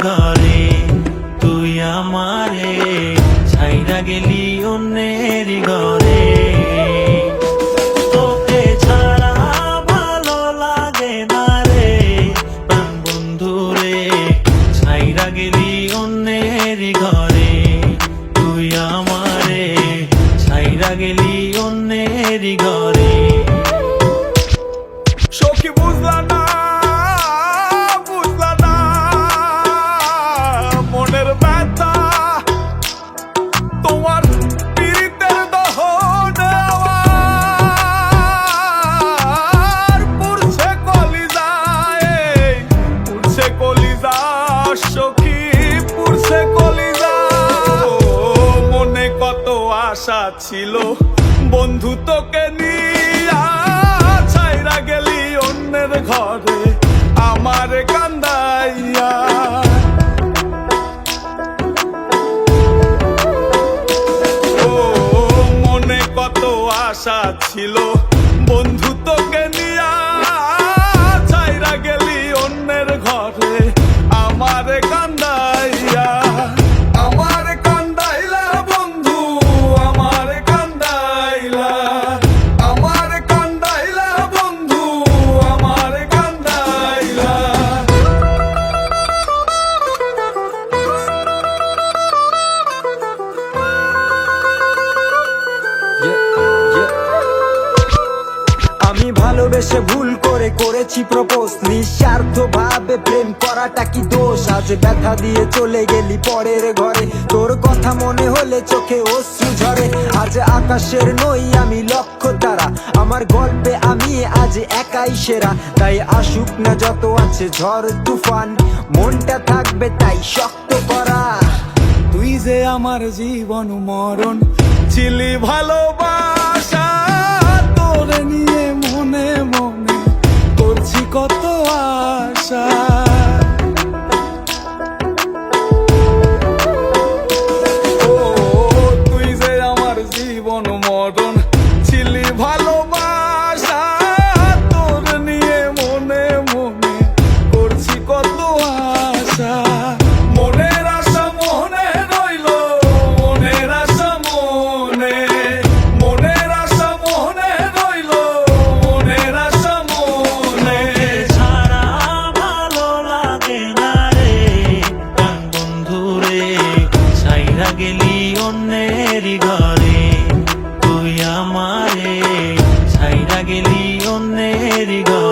ঘরে, তুই আমারে ছাইরা গেলি অন্যের ঘরে। তোকে ছাড়া ভালো লাগে না রে প্রাণ বন্ধু রে, ছাইরা গেলি অন্যের ঘরে, তুই আমারে ছাইরা গেলি অন্যের ঘরে। সখী বুঝলা না, বুঝলা না মনের ব্যথা, তোমার পীড়িতের দহন আমার পুড়ছে কলিজায়, পুড়ছে কলিজা সখী, পুড়ছে কলিজা। মনে কত আশা ছিল বন্ধু তোকে নিয়া, ছাইরা গেলি অন্যের ঘরে আমার কান্দাইয়া। ও মনে কত আশা ছিল বন্ধু তোকে নিয়া, ছাইরা গেলি অন্যের ঘরে আমার কান্দাইয়া। আমার কান্দাইলা বন্ধু, আমার কান্দাইলা, আমার কান্দাইলা বন্ধু, আমার কান্দাইলা। আমি ভালোবেসে ভুল করে করেছি প্রপোজ, নিঃস্বার্থ ভাবে প্রেম করাটা কি দোষ? আজ ব্যথা দিয়ে চলে গেলি পরের ঘরে, তোর কথা মনে হলে চোখে অশ্রু ঝরে। আজ আকাশের নই আমি লক্ষ্য তারা, আমার গল্পে আমি আজ একাই সেরা। তাই আসুক না যত আছে ঝড় তুফান, মনটা থাকবে তাই শক্ত করা। তুই যে আমার জীবন মরণ ছিলি ভালোবাসা, তোরে নিয়ে মনে মনে করছি কত আশা। ও তুই যে আমার জীবন মরণ ছিলি ভালোবাসা, তোরে নিয়ে মনে মনে করছি কত আশা। মনের আশা মনে রইল, মনের আশা মনে, মনের আশা মনে রইল, মনের আশা মনে। ছাড়া ভালো লাগে না রে প্রাণ বন্ধু রে, ছাইরা গেলি অন্যের ঘরে, তুই আমারে ছাইরা গেলি অন্যের ঘরে।